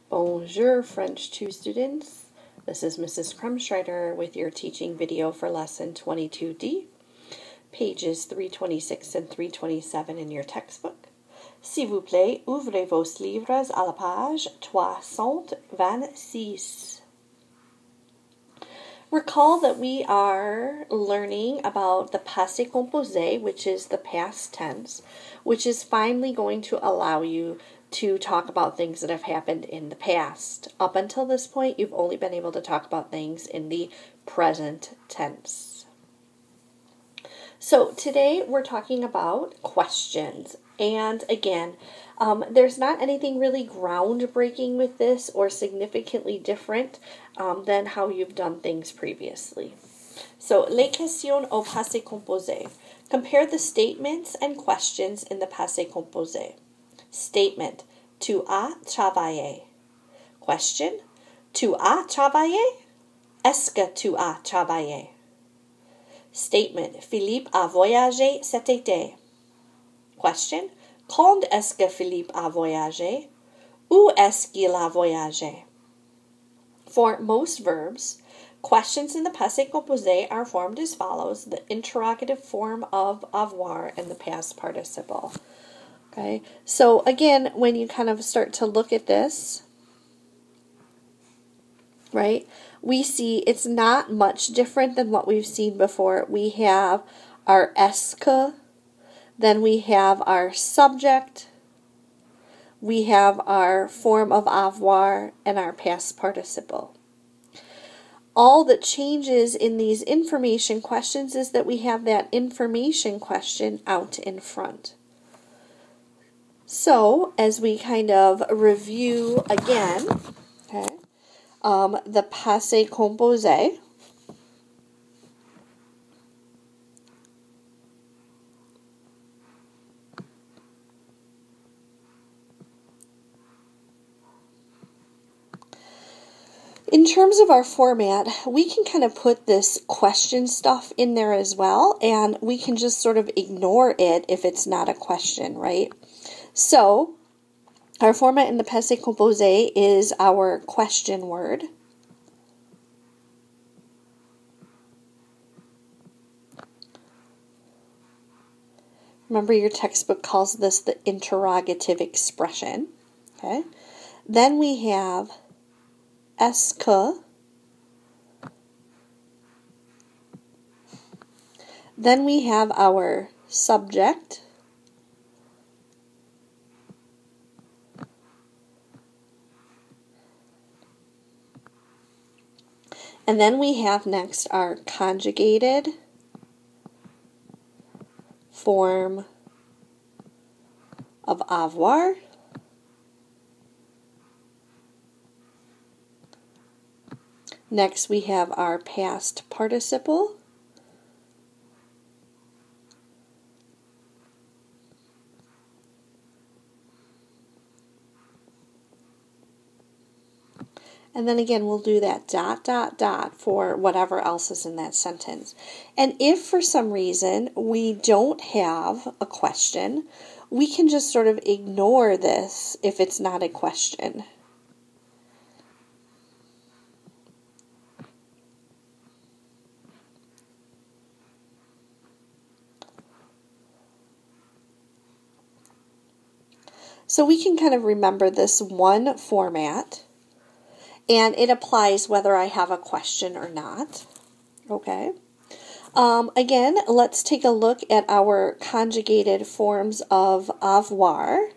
Bonjour, French 2 students. This is Mrs. Krumschreider with your teaching video for lesson 22D, pages 326 and 327 in your textbook. S'il vous plaît, ouvrez vos livres à la page 326. Recall that we are learning about the passé composé, which is the past tense, which is finally going to allow you to talk about things that have happened in the past. Up until this point, you've only been able to talk about things in the present tense. So today we're talking about questions. And again, there's not anything really groundbreaking with this or significantly different than how you've done things previously. So, les questions au passé composé. Compare the statements and questions in the passé composé. Statement, tu as travaillé. Question, tu as travaillé? Est-ce que tu as travaillé? Statement, Philippe a voyagé cet été. Question, quand est-ce que Philippe a voyagé? Où est-ce qu'il a voyagé? For most verbs, questions in the passé composé are formed as follows: the interrogative form of avoir and the past participle. Okay, so again, when you kind of start to look at this, right, we see it's not much different than what we've seen before. We have our est que, then we have our subject, we have our form of avoir, and our past participle. All that changes in these information questions is that we have that information question out in front. So, as we kind of review again, okay, the passé composé, in terms of our format, we can kind of put this question stuff in there as well, and we can just sort of ignore it if it's not a question, right? So, our format in the passé composé is our question word. Remember, your textbook calls this the interrogative expression. Okay. Then we have est-ce que. Then we have our subject. And then we have next our conjugated form of avoir. Next we have our past participle. And then again, we'll do that ... for whatever else is in that sentence. And if for some reason we don't have a question, we can just sort of ignore this if it's not a question. So we can kind of remember this one format, and it applies whether I have a question or not. Okay. Again, let's take a look at our conjugated forms of avoir,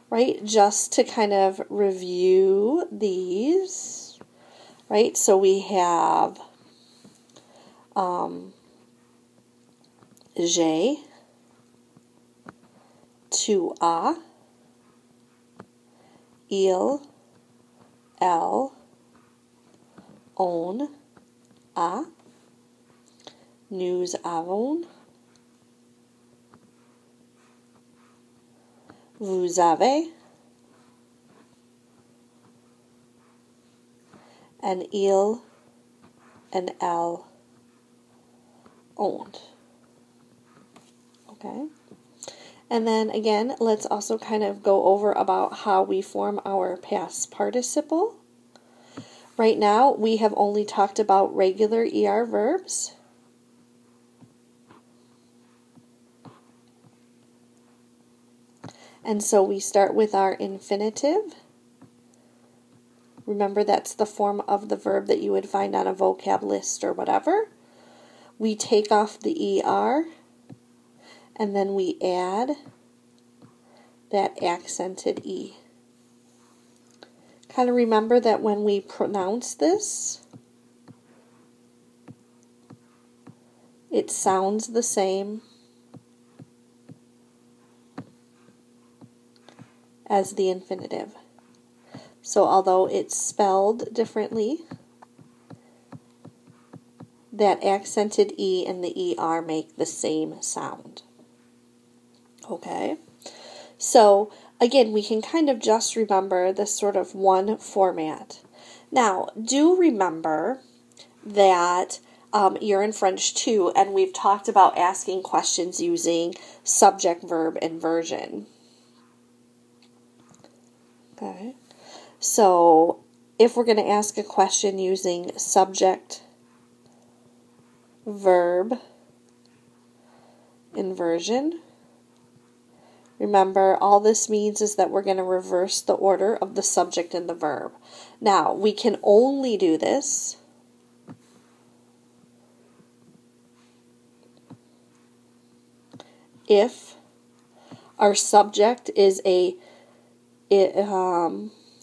right? Just to kind of review these, right? So we have j'ai, tu as, il, elle, on, a, nous avons, vous avez, and il and elle owned. Okay? And then again, let's also kind of go over about how we form our past participle. Right now, we have only talked about regular ER verbs. And so we start with our infinitive. Remember, that's the form of the verb that you would find on a vocab list or whatever. We take off the ER, and then we add that accented E. Kind of remember that when we pronounce this, it sounds the same as the infinitive. So although it's spelled differently, that accented E and the ER make the same sound. Okay? So again, we can kind of just remember this sort of one format. Now, do remember that you're in French 2, and we've talked about asking questions using subject, verb, inversion. Okay. So if we're going to ask a question using subject, verb, inversion, remember, all this means is that we're going to reverse the order of the subject and the verb. Now, we can only do this if our subject is a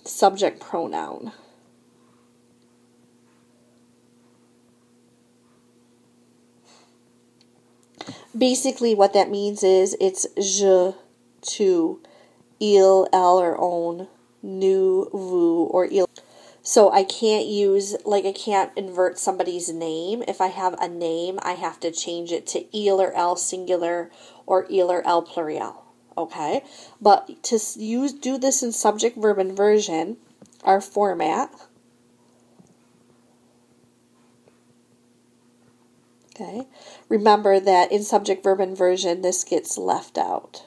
subject pronoun. Basically, what that means is it's je, tu, il, elle, or on, nous, vous, or il. So I can't use, I can't invert somebody's name. If I have a name, I have to change it to il or elle singular or il or elle pluriel. Okay? But to do this in subject, verb, inversion, our format, okay, remember that in subject, verb, inversion, this gets left out.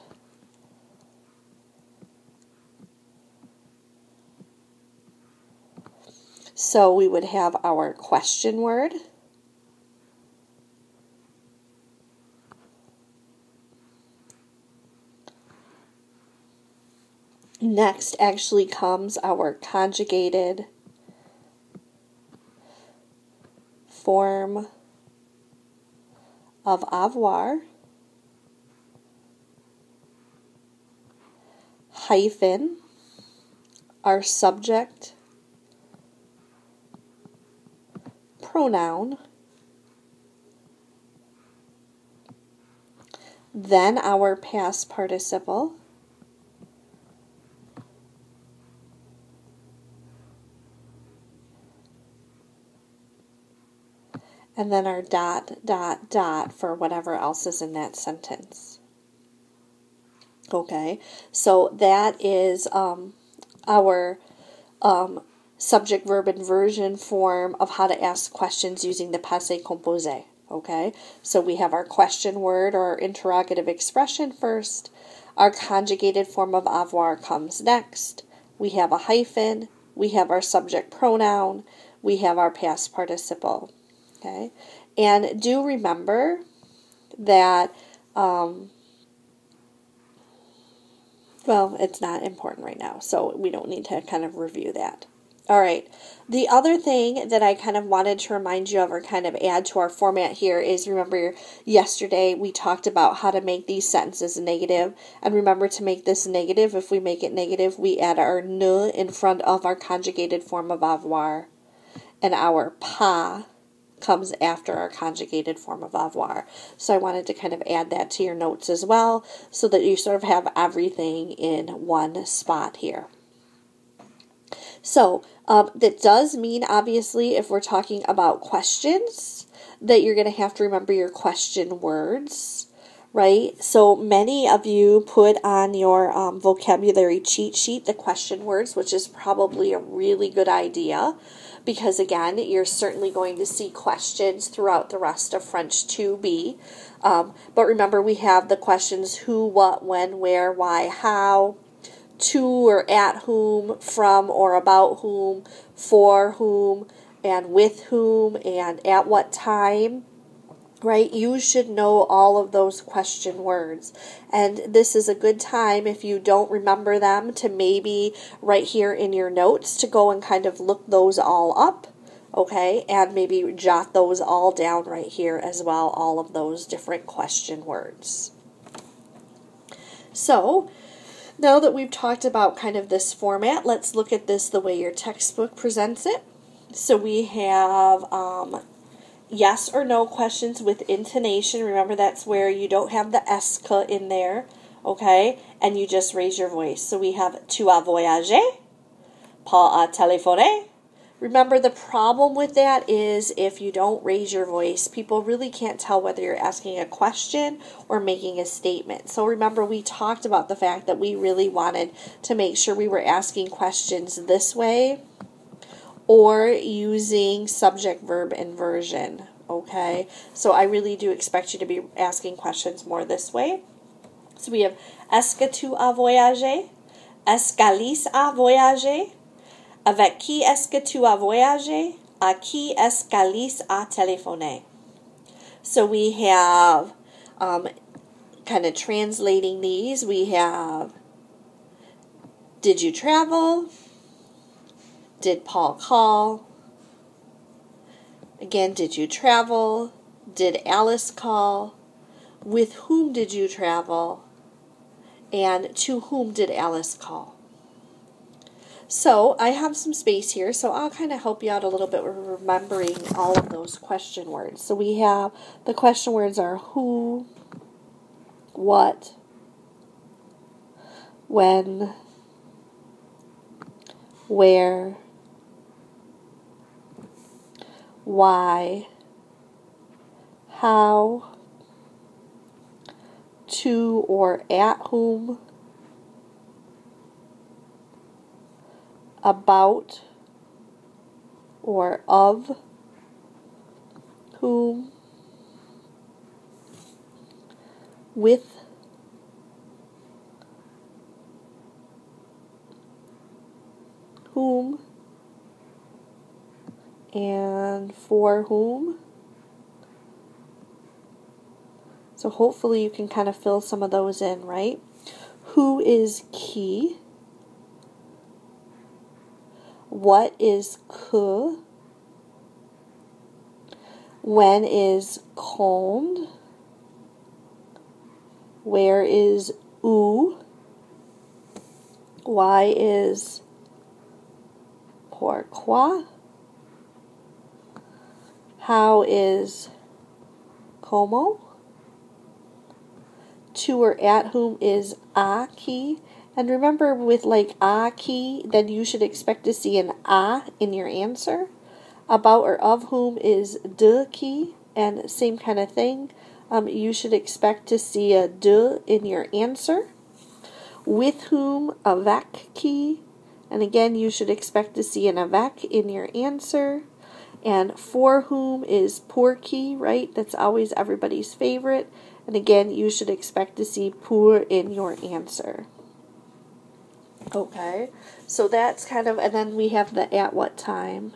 So we would have our question word, next actually comes our conjugated form of avoir, hyphen, our subject pronoun, then our past participle, and then our dot, dot, dot for whatever else is in that sentence. Okay, so that is our subject, verb, inversion form of how to ask questions using the passé composé. Okay, so we have our question word or interrogative expression first. Our conjugated form of avoir comes next. We have a hyphen. We have our subject pronoun. We have our past participle. Okay, and do remember that, well, it's not important right now, so we don't need to kind of review that. All right, the other thing that I kind of wanted to remind you of or kind of add to our format here is, remember yesterday we talked about how to make these sentences negative, and remember to make this negative, if we make it negative, we add our ne in front of our conjugated form of avoir, and our pas comes after our conjugated form of avoir. So I wanted to kind of add that to your notes as well, so that you sort of have everything in one spot here. So that does mean, obviously, if we're talking about questions, that you're going to have to remember your question words, right? So many of you put on your vocabulary cheat sheet the question words, which is probably a really good idea, because again, you're certainly going to see questions throughout the rest of French 2B. But remember, we have the questions who, what, when, where, why, how, to or at whom, from or about whom, for whom, and with whom, and at what time. Right? You should know all of those question words. And this is a good time, if you don't remember them, to maybe right here in your notes to go and kind of look those all up. Okay? And maybe jot those all down right here as well, all of those different question words. So, now that we've talked about kind of this format, let's look at this the way your textbook presents it. So we have yes or no questions with intonation. Remember, that's where you don't have the est in there, okay? And you just raise your voice. So we have tu as voyagé, pas à téléphoner. Remember, the problem with that is if you don't raise your voice, people really can't tell whether you're asking a question or making a statement. So remember, we talked about the fact that we really wanted to make sure we were asking questions this way or using subject-verb inversion, okay? So I really do expect you to be asking questions more this way. So we have, est-ce que tu as voyagé? Est-ce qu'Alice a voyagé? Avec qui est-ce que tu as voyagé? À qui est-ce qu'Alice a téléphoné? So we have, kind of translating these, we have, did you travel? Did Paul call? Again, did you travel? Did Alice call? With whom did you travel? And to whom did Alice call? So I have some space here, so I'll kind of help you out a little bit with remembering all of those question words. So we have, the question words are who, what, when, where, why, how, to or at whom, about or of whom, with whom, and for whom. So hopefully you can kind of fill some of those in, right? Who is qui? What is que? When is quand? Where is où? Why is pourquoi? How is como? To or at whom is à qui? And remember, with like à qui, then you should expect to see an à in your answer. About or of whom is de qui, and same kind of thing. You should expect to see a de in your answer. With whom, avec qui, and again, you should expect to see an avec in your answer. And for whom is pour qui, right? That's always everybody's favorite. And again, you should expect to see pour in your answer. Okay, so that's kind of, and then we have the at what time.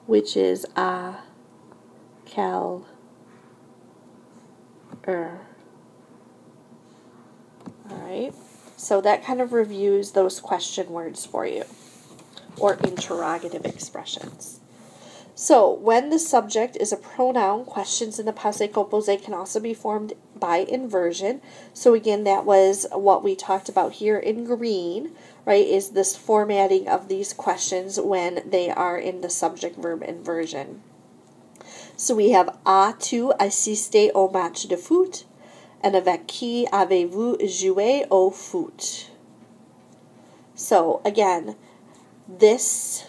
Which is à quelle heure. Alright, so that kind of reviews those question words for you, or interrogative expressions. So, when the subject is a pronoun, questions in the passé composé can also be formed by inversion. So again, that was what we talked about here in green, right, is this formatting of these questions when they are in the subject-verb inversion. So we have, as-tu assisté au match de foot? And avec qui avez-vous joué au foot? So again, this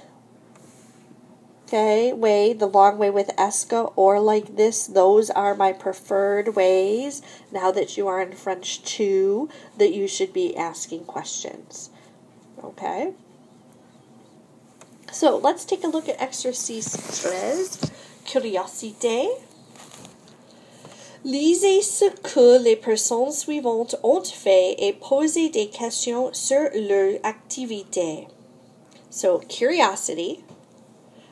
way, the long way with esque or like this, those are my preferred ways, now that you are in French 2, that you should be asking questions. Okay? So, let's take a look at exercice 13, curiosité. Lisez ce que les personnes suivantes ont fait et posez des questions sur leur activité. So, curiosity.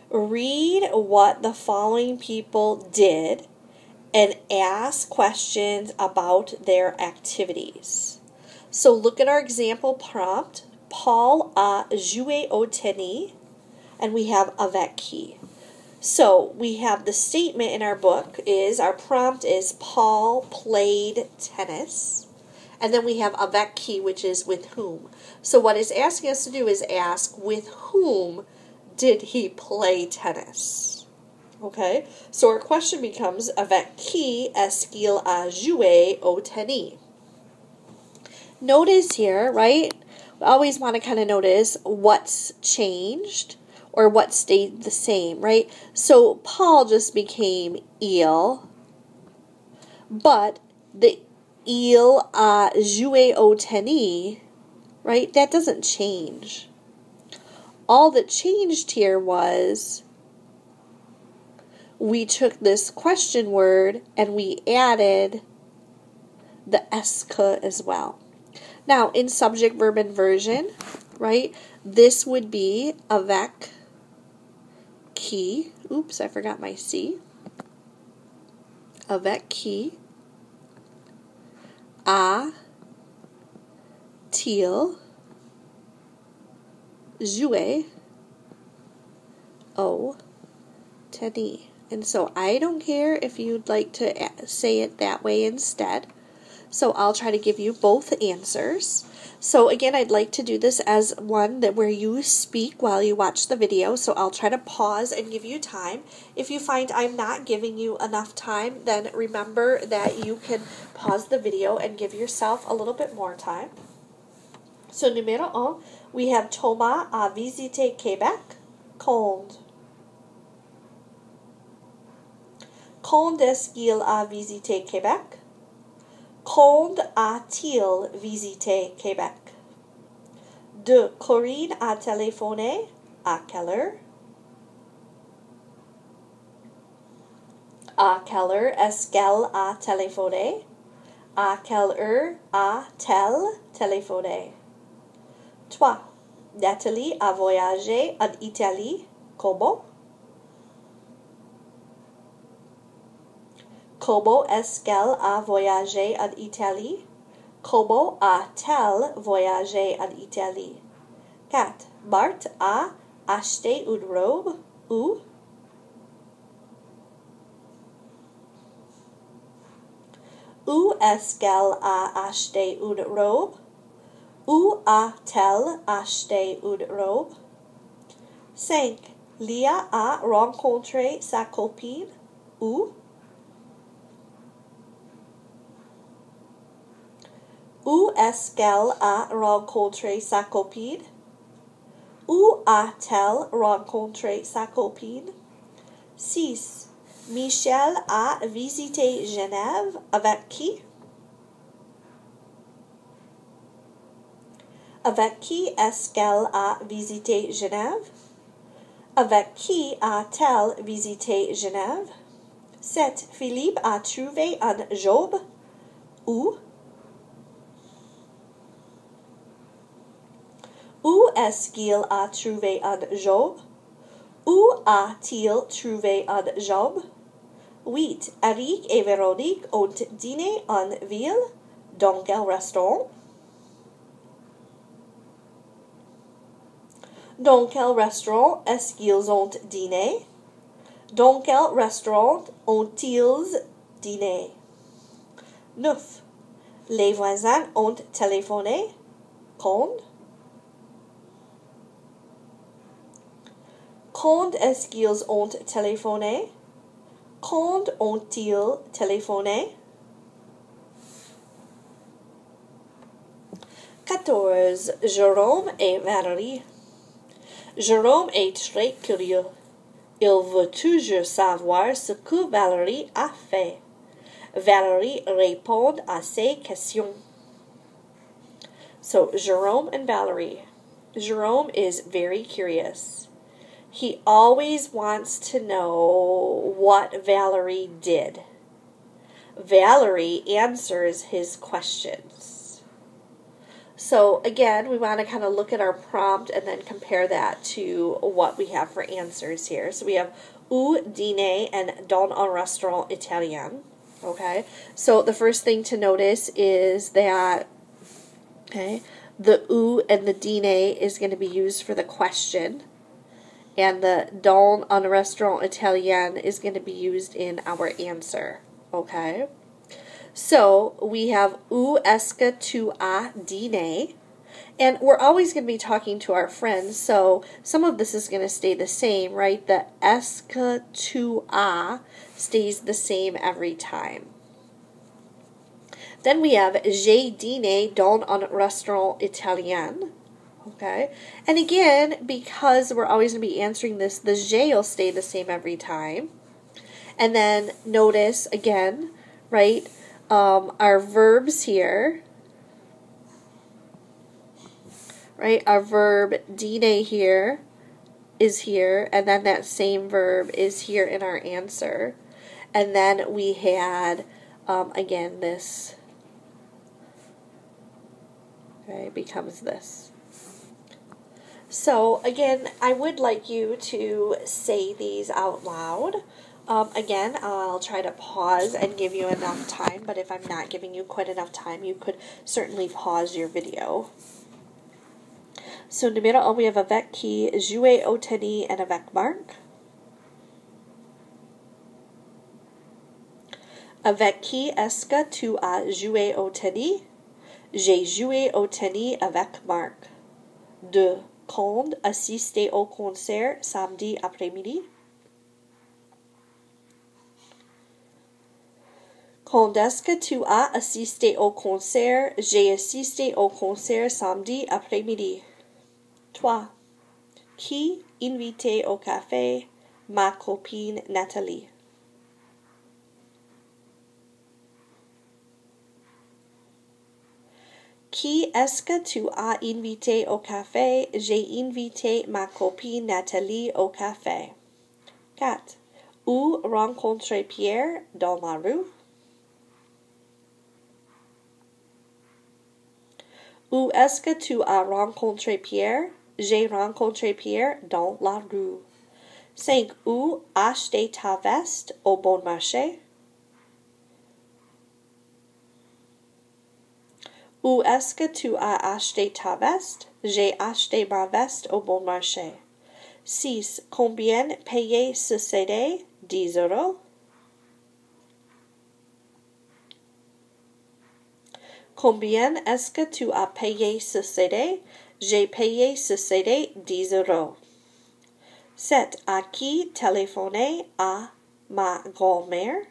Read what the following people did and ask questions about their activities. So, look at our example prompt. Paul a joué au tennis, and we have avec qui. So, we have the statement in our book our prompt is Paul played tennis. And then we have avec qui, which is with whom. So, what it's asking us to do is ask, with whom did he play tennis? Okay? So, our question becomes, avec qui est-ce qu'il a joué au tennis? Notice here, right? We always want to kind of notice what's changed or what stayed the same, right? So Paul just became il, but the il a joué au tennis, right? That doesn't change. All that changed here was we took this question word and we added the est as well. Now, in subject verb inversion, right, this would be avec qui. Oops, I forgot my C. Avec qui a-t-il joué au tennis? And so I don't care if you'd like to say it that way instead. So I'll try to give you both answers. So again, I'd like to do this as one that where you speak while you watch the video. So I'll try to pause and give you time. If you find I'm not giving you enough time, then remember that you can pause the video and give yourself a little bit more time. So numéro 1, we have Thomas a visité Québec. Quand? Quand est-ce qu'il a visité Québec? Quand a-t-il visité Québec? 2. Corinne a téléphoné. À quelle heure? À quelle heure est-ce qu'elle a téléphoné? À quelle heure a-t-elle téléphoné? 3. Nathalie a voyagé en Italie. Comment? Comment est-ce qu'elle a voyagé en Italie? Comment a-t-elle voyagé en Italie? 4. Marthe a acheté une robe. Où? Où est-ce qu'elle a acheté une robe? Où a-t-elle acheté une robe? 5. Léa a rencontré sa copine. Où? Où est-ce qu'elle a rencontré sa copine? Où a-t-elle rencontré sa copine? 6. Michel a visité Genève. Avec qui? Avec qui est-ce qu'elle a visité Genève? Avec qui a-t-elle visité Genève? 7. Philippe a trouvé un job. Où? Où est-ce qu'il a trouvé un job? Où a-t-il trouvé un job? 8. Eric et Véronique ont dîné en ville. Dans quel restaurant? Dans quel restaurant est-ce qu'ils ont dîné? Dans quel restaurant ont-ils dîné? 9. Les voisins ont téléphoné. Quand? Quand est-ce qu'ils ont téléphoné? Quand ont-ils téléphoné? 14. Jérôme et Valérie. Jérôme est très curieux. Il veut toujours savoir ce que Valérie a fait. Valérie répond à ses questions. So, Jerome and Valérie. Jerome is very curious. He always wants to know what Valérie did. Valérie answers his questions. So again, we want to kind of look at our prompt and then compare that to what we have for answers here. So we have où dîner and dans un restaurant italien. Okay, so the first thing to notice is that, okay, the où and the dîner is going to be used for the question, and the dans un restaurant italien is going to be used in our answer. Okay, so we have où est-ce que tu as dîné? And we're always going to be talking to our friends, so some of this is going to stay the same, right? The est-ce que tu as stays the same every time. Then we have j'ai dîné dans un restaurant italien. Okay, and again, because we're always going to be answering this, the j'ai will stay the same every time. And then notice again, right, our verbs here, right, our verb dîner here is here, and then that same verb is here in our answer. And then we had, again, this, okay, becomes this. So, again, I would like you to say these out loud. Again, I'll try to pause and give you enough time, but if I'm not giving you quite enough time, you could certainly pause your video. So, numéro 1, we have avec qui, jouer au tennis, and avec Marc. Avec qui est-ce que tu as joué au tennis? J'ai joué au tennis avec Marc. 2. Quand assister au concert samedi après-midi? Quand est-ce que tu as assisté au concert? J'ai assisté au concert samedi après-midi. 3. Qui invité au café? Ma copine Nathalie. Qui est-ce que tu as invité au café? J'ai invité ma copine Nathalie au café. 4. Où rencontrer Pierre? Dans la rue. Où est-ce que tu as rencontré Pierre? J'ai rencontré Pierre dans la rue. 5. Où acheter ta veste au bon marché? Où est-ce que tu as acheté ta veste? J'ai acheté ma veste au bon marché. 6. Combien payer ce CD? 10 euros. Combien est-ce que tu as payé ce CD? J'ai payé ce CD 10 euros. 7. À qui téléphoner? À ma grand-mère.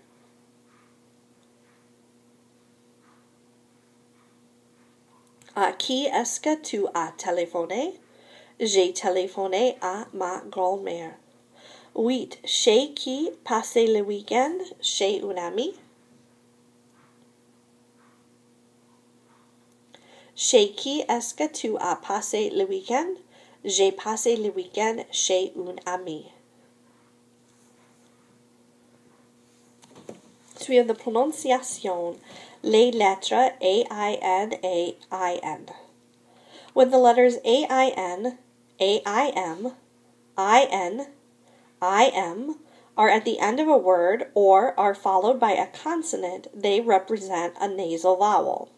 À qui est-ce que tu as téléphoné? J'ai téléphoné à ma grand-mère. 8. Chez qui passer le week-end? Chez une amie. Chez qui est-ce que tu as passé le week-end? J'ai passé le week-end chez une amie. So we have the pronunciation, les lettres A-I-N, A-I-N. When the letters A-I-N, A-I-M, I-N, I-M are at the end of a word or are followed by a consonant, they represent a nasal vowel.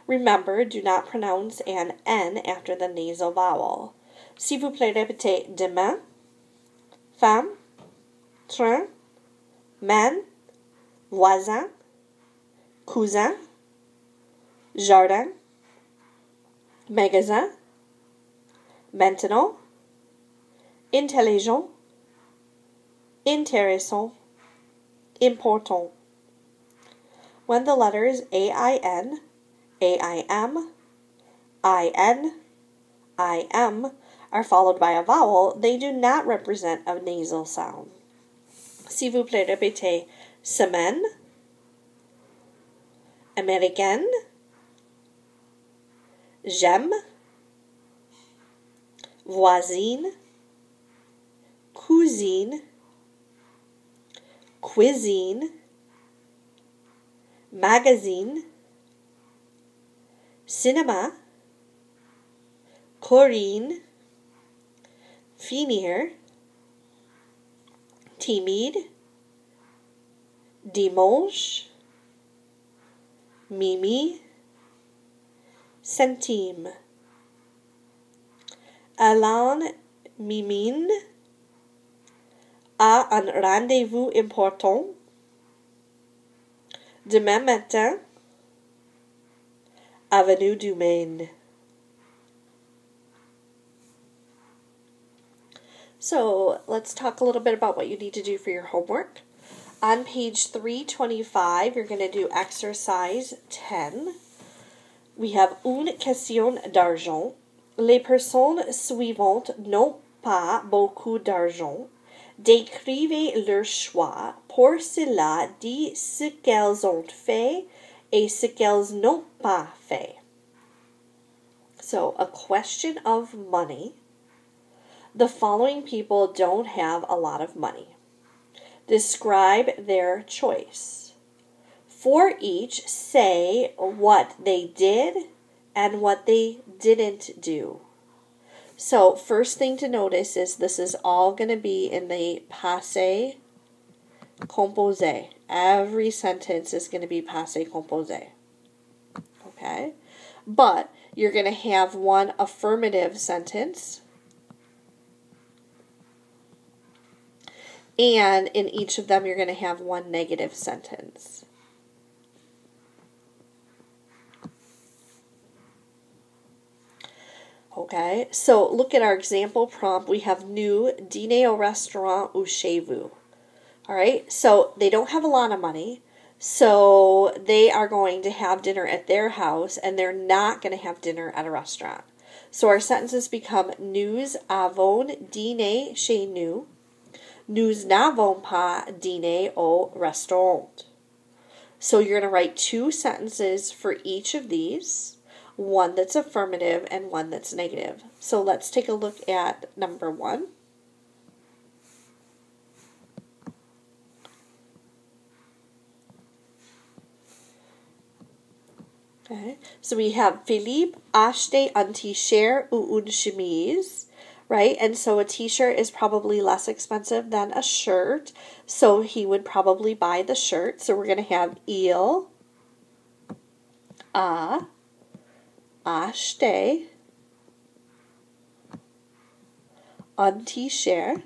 Remember, do not pronounce an N after the nasal vowel. S'il vous plaît, répétez demain, femme, train, man, voisin, cousin, jardin, magasin, maintenant, intelligent, intéressant, important. When the letters A-I-N, A-I-M, I-N, I-M are followed by a vowel, they do not represent a nasal sound. S'il vous plaît, répétez semaine, américaine, j'aime, voisine, cousine, cuisine, magazine, cinéma, Corinne, finir, timide, dimanche, Mimi, centime. Alain Mimine a un rendez-vous important demain matin, avenue du Maine. So let's talk a little bit about what you need to do for your homework. On page 325, you're going to do exercise 10. We have une question d'argent. Les personnes suivantes n'ont pas beaucoup d'argent. Décrivez leur choix. Pour cela, dites ce qu'elles ont fait et ce qu'elles n'ont pas fait. So, a question of money. The following people don't have a lot of money. Describe their choice. For each, say what they did and what they didn't do. So, first thing to notice is this is all going to be in the passé composé. Every sentence is going to be passé composé. Okay? But you're going to have one affirmative sentence. And in each of them, you're going to have one negative sentence. Okay, so look at our example prompt. We have nous dîner au restaurant ou chez vous. All right, so they don't have a lot of money. So they are going to have dinner at their house, and they're not going to have dinner at a restaurant. So our sentences become nous avons dîné chez nous. Nous n'avons pas dîné au restaurant. So you're going to write two sentences for each of these, one that's affirmative and one that's negative. So let's take a look at number 1. Okay, so we have Philippe acheté un t-shirt ou une chemise. Right? And so a t-shirt is probably less expensive than a shirt. So he would probably buy the shirt. So we're going to have il a acheté un t-shirt.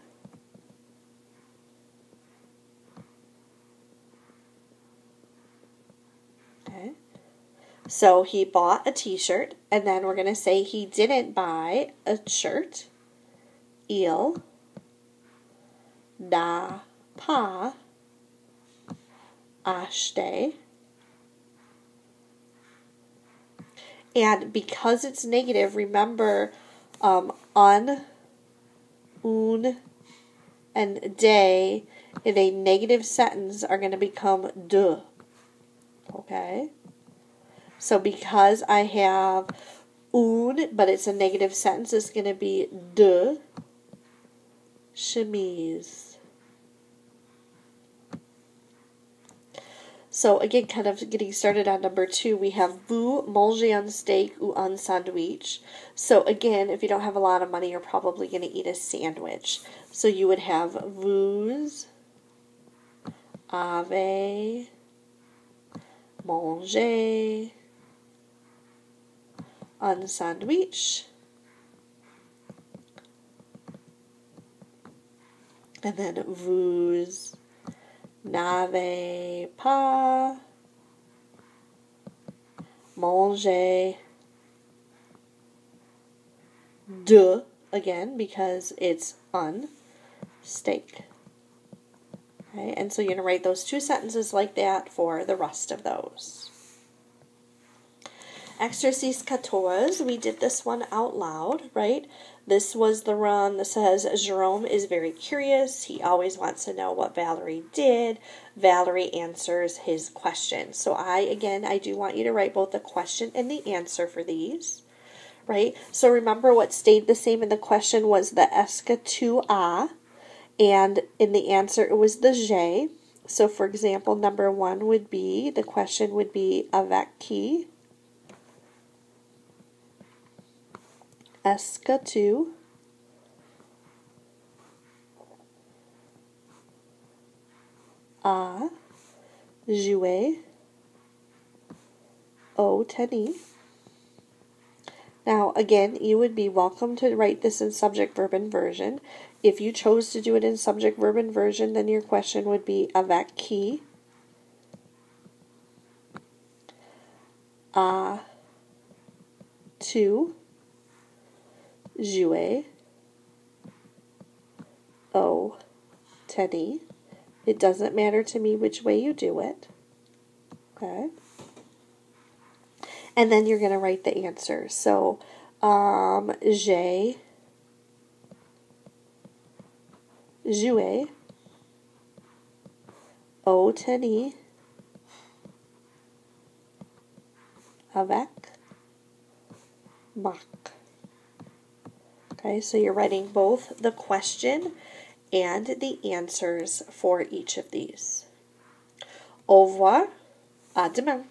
Okay. So he bought a t-shirt. And then we're going to say he didn't buy a shirt. Il n'a pas acheté. And because it's negative, remember un, une, and des in a negative sentence are going to become de. Okay? So because I have une, but it's a negative sentence, it's going to be de chemise. So again, kind of getting started on number 2, we have vous mangez un steak ou un sandwich. So again, if you don't have a lot of money, you're probably going to eat a sandwich. So you would have vous avez mangé un sandwich. And then vous n'avez pas mangé de, again, because it's un steak. Okay, and so you're going to write those two sentences like that for the rest of those. Exercise 14, we did this one out loud, right? This was the run that says, Jerome is very curious. He always wants to know what Valerie did. Valerie answers his question. So I do want you to write both the question and the answer for these, right? So remember what stayed the same in the question was the est-ce que tu as, and in the answer it was the j'ai. So for example, number 1 would be, the question would be, avec qui est-ce que tu as joué au tennis? Now, again, you would be welcome to write this in subject, verb, inversion. If you chose to do it in subject, verb, inversion, then your question would be avec qui as-tu joué au tennis? It doesn't matter to me which way you do it. Okay. And then you're going to write the answer. So, j'ai joué au tennis avec Marc. Okay, so you're writing both the question and the answers for each of these. Au revoir, à demain.